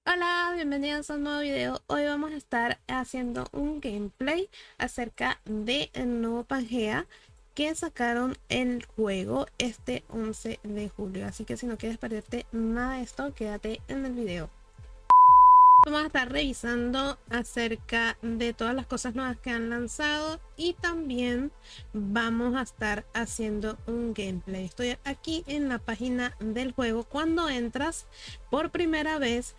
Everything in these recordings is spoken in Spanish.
Hola, bienvenidos a un nuevo video. Hoy vamos a estar haciendo un gameplay acerca de el nuevo Pangea que sacaron el juego este 11 de julio. Así que si no quieres perderte nada de esto, quédate en el video. Vamos a estar revisando acerca de todas las cosas nuevas que han lanzado y también vamos a estar haciendo un gameplay. Estoy aquí en la página del juego. Cuando entras por primera vez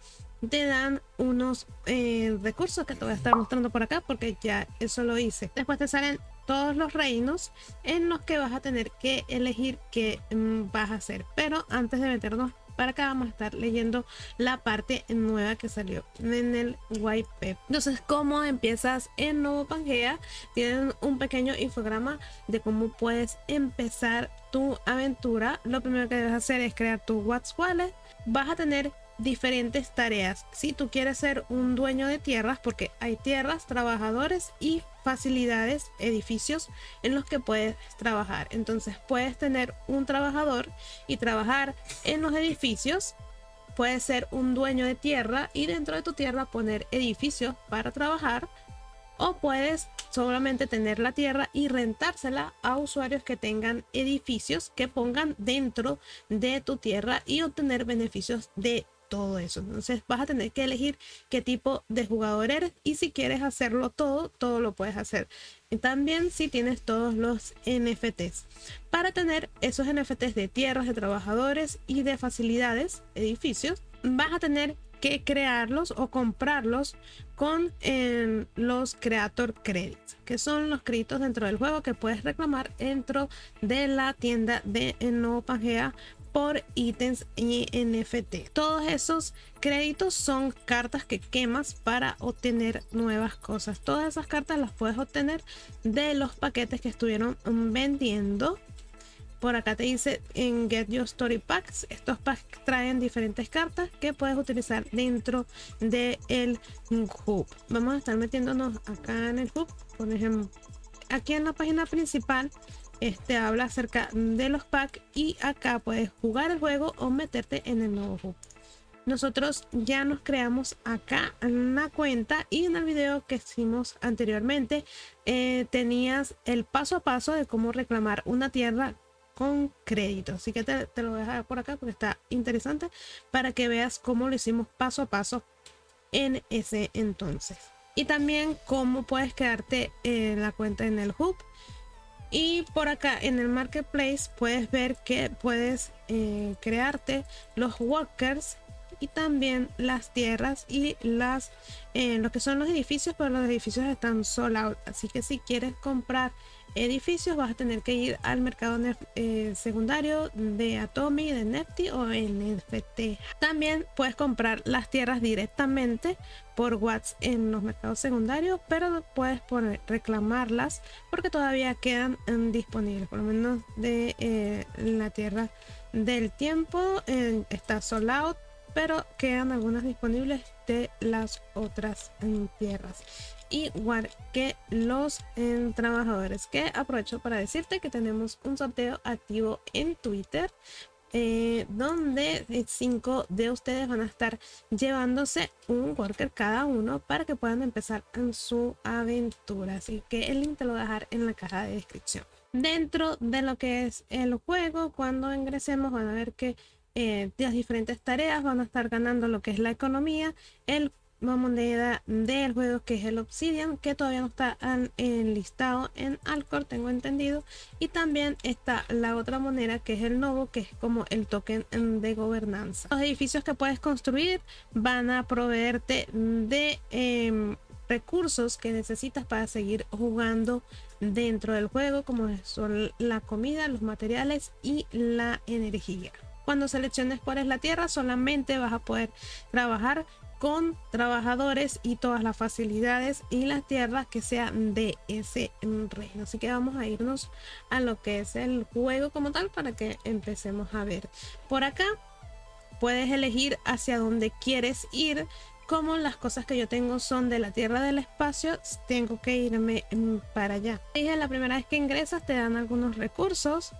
te dan unos recursos que te voy a estar mostrando por acá porque ya eso lo hice. Después te salen todos los reinos en los que vas a tener que elegir qué vas a hacer. Pero antes de meternos para acá vamos a estar leyendo la parte nueva que salió en el white paper. Entonces, ¿cómo empiezas en nuevo Pangea? Tienen un pequeño infograma de cómo puedes empezar tu aventura. Lo primero que debes hacer es crear tu What's Wallet. Vas a tener diferentes tareas. Si tú quieres ser un dueño de tierras, porque hay tierras, trabajadores y facilidades, edificios en los que puedes trabajar. Entonces puedes tener un trabajador y trabajar en los edificios. Puedes ser un dueño de tierra y dentro de tu tierra poner edificios para trabajar. O puedes solamente tener la tierra y rentársela a usuarios que tengan edificios que pongan dentro de tu tierra y obtener beneficios de todo eso. Entonces vas a tener que elegir qué tipo de jugador eres y si quieres hacerlo todo lo puedes hacer. Y también si tienes todos los NFTs. Para tener esos NFTs de tierras, de trabajadores y de facilidades, edificios, vas a tener que crearlos o comprarlos con los Creator Credits, que son los créditos dentro del juego que puedes reclamar dentro de la tienda de nuevo Pangea por ítems y NFT. Todos esos créditos son cartas que quemas para obtener nuevas cosas. Todas esas cartas las puedes obtener de los paquetes que estuvieron vendiendo. Por acá te dice en Get Your Story Packs. Estos packs traen diferentes cartas que puedes utilizar dentro del hub. Vamos a estar metiéndonos acá en el hub. Por ejemplo, aquí en la página principal habla acerca de los packs y acá puedes jugar el juego o meterte en el nuevo hub. Nosotros ya nos creamos acá una cuenta y en el video que hicimos anteriormente tenías el paso a paso de cómo reclamar una tierra con crédito, así que te lo voy a dejar por acá porque está interesante para que veas cómo lo hicimos paso a paso en ese entonces y también cómo puedes quedarte en la cuenta en el hub. Y por acá en el marketplace puedes ver que puedes crearte los walkers y también las tierras y las lo que son los edificios, pero los edificios están sold out, así que si quieres comprar edificios vas a tener que ir al mercado secundario de Atomy, de Nifty o NFT. También puedes comprar las tierras directamente por Watts en los mercados secundarios, pero puedes reclamarlas porque todavía quedan disponibles, por lo menos de la tierra del tiempo está sold out, pero quedan algunas disponibles de las otras tierras, igual que los trabajadores, que aprovecho para decirte que tenemos un sorteo activo en Twitter donde 5 de ustedes van a estar llevándose un worker cada uno para que puedan empezar en su aventura, así que el link te lo voy a dejar en la caja de descripción. Dentro de lo que es el juego, cuando ingresemos van a ver que las diferentes tareas van a estar ganando lo que es la economía, la moneda del juego que es el Obsidian, que todavía no está enlistado en Alcor, tengo entendido, y también está la otra moneda que es el Novo, que es como el token de gobernanza. Los edificios que puedes construir van a proveerte de recursos que necesitas para seguir jugando dentro del juego, como son la comida, los materiales y la energía. Cuando selecciones cuál es la tierra, solamente vas a poder trabajar con trabajadores y todas las facilidades y las tierras que sean de ese reino. Así que vamos a irnos a lo que es el juego como tal para que empecemos a ver. Por acá puedes elegir hacia dónde quieres ir. Como las cosas que yo tengo son de la tierra del espacio, tengo que irme para allá. Dije, la primera vez que ingresas te dan algunos recursos.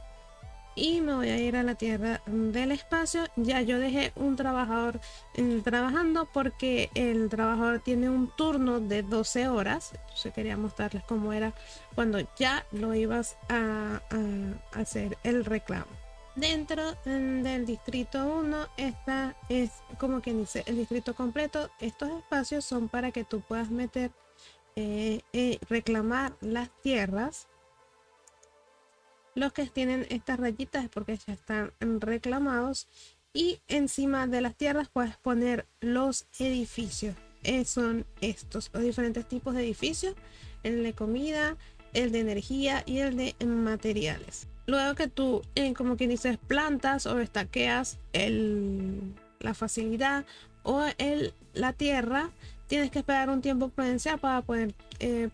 y me voy a ir a la tierra del espacio. Ya yo dejé un trabajador trabajando porque el trabajador tiene un turno de 12 horas. Entonces quería mostrarles cómo era cuando ya lo ibas a hacer el reclamo. Dentro del distrito 1, esta es como quien dice el distrito completo. Estos espacios son para que tú puedas meter, reclamar las tierras. Los que tienen estas rayitas es porque ya están reclamados, y encima de las tierras puedes poner los edificios. Son estos los diferentes tipos de edificios: el de comida, el de energía y el de materiales. Luego que tú, como quien dices, plantas o estaqueas la facilidad o la tierra, tienes que esperar un tiempo prudencial para poder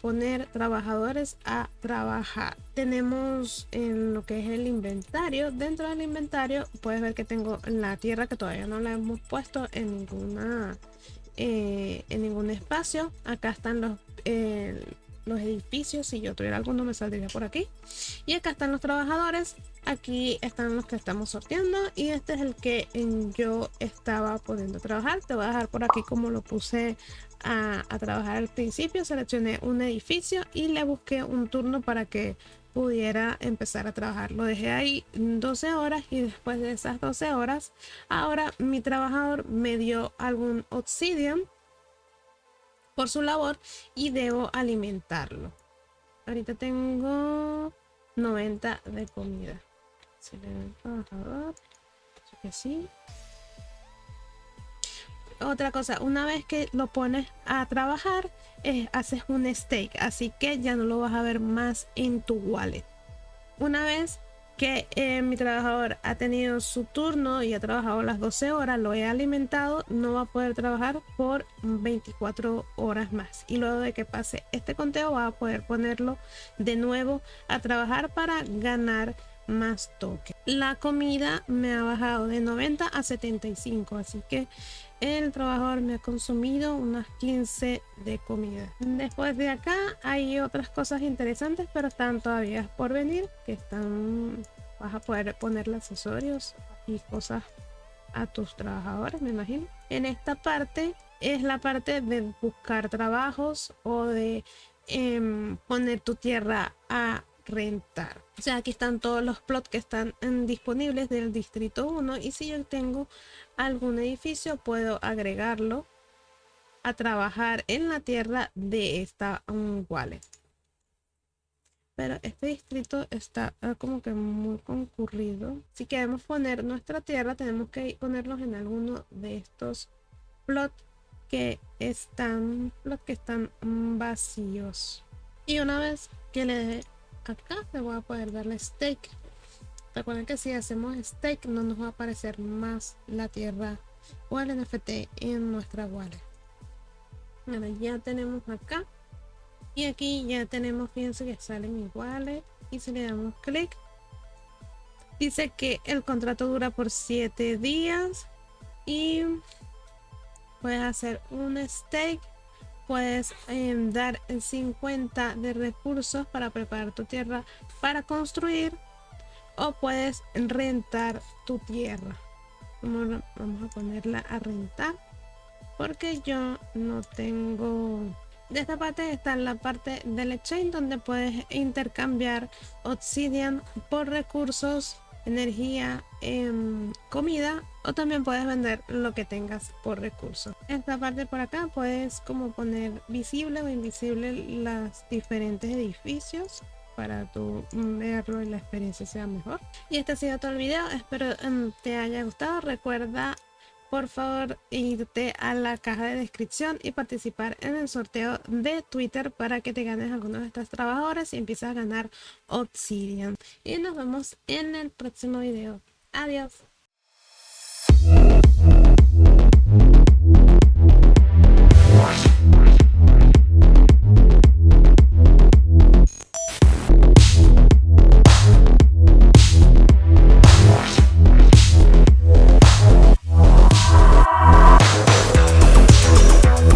poner trabajadores a trabajar. Tenemos en lo que es el inventario. Dentro del inventario puedes ver que tengo la tierra que todavía no la hemos puesto en ningún espacio. Acá están los edificios. Si yo tuviera alguno me saldría por aquí, y acá están los trabajadores. Aquí están los que estamos sorteando, y este es el que yo estaba poniendo a trabajar. Te voy a dejar por aquí como lo puse a trabajar al principio. Seleccioné un edificio y le busqué un turno para que pudiera empezar a trabajar. Lo dejé ahí 12 horas, y después de esas 12 horas ahora mi trabajador me dio algún obsidian por su labor y debo alimentarlo. Ahorita tengo 90 de comida. Si le doy trabajador, que sí. Otra cosa, una vez que lo pones a trabajar, haces un stake, así que ya no lo vas a ver más en tu wallet. Una vez que mi trabajador ha tenido su turno y ha trabajado las 12 horas, lo he alimentado, no va a poder trabajar por 24 horas más. Y luego de que pase este conteo, va a poder ponerlo de nuevo a trabajar para ganar más toques. La comida me ha bajado de 90 a 75, así que el trabajador me ha consumido unas 15 de comida. Después de acá hay otras cosas interesantes, pero están todavía por venir, que vas a poder ponerle accesorios y cosas a tus trabajadores, me imagino. En esta parte es la parte de buscar trabajos o de poner tu tierra a rentar. O sea, aquí están todos los plots que están disponibles del distrito 1, y si yo tengo algún edificio puedo agregarlo a trabajar en la tierra de esta wallet. Pero este distrito está como que muy concurrido. Si queremos poner nuestra tierra, tenemos que ponerlos en alguno de estos plots que están vacíos. Y una vez que le dé acá, le voy a poder darle stake. Recuerden que si hacemos stake no nos va a aparecer más la tierra o el NFT en nuestra wallet. Ahora ya tenemos acá, y aquí ya tenemos, fíjense que sale mi wallet, y si le damos clic dice que el contrato dura por 7 días y puedes hacer un stake. Puedes dar 50 de recursos para preparar tu tierra para construir, o puedes rentar tu tierra. Vamos a ponerla a rentar porque yo no tengo. De esta parte está la parte del exchange, donde puedes intercambiar obsidian por recursos, energía, comida, o también puedes vender lo que tengas por recursos. Esta parte por acá puedes como poner visible o invisible los diferentes edificios para tu verlo y la experiencia sea mejor. Y este ha sido todo el video, espero te haya gustado. Recuerda por favor irte a la caja de descripción y participar en el sorteo de Twitter para que te ganes algunos de estos trabajadores y empieces a ganar obsidian. Y nos vemos en el próximo video. Adiós.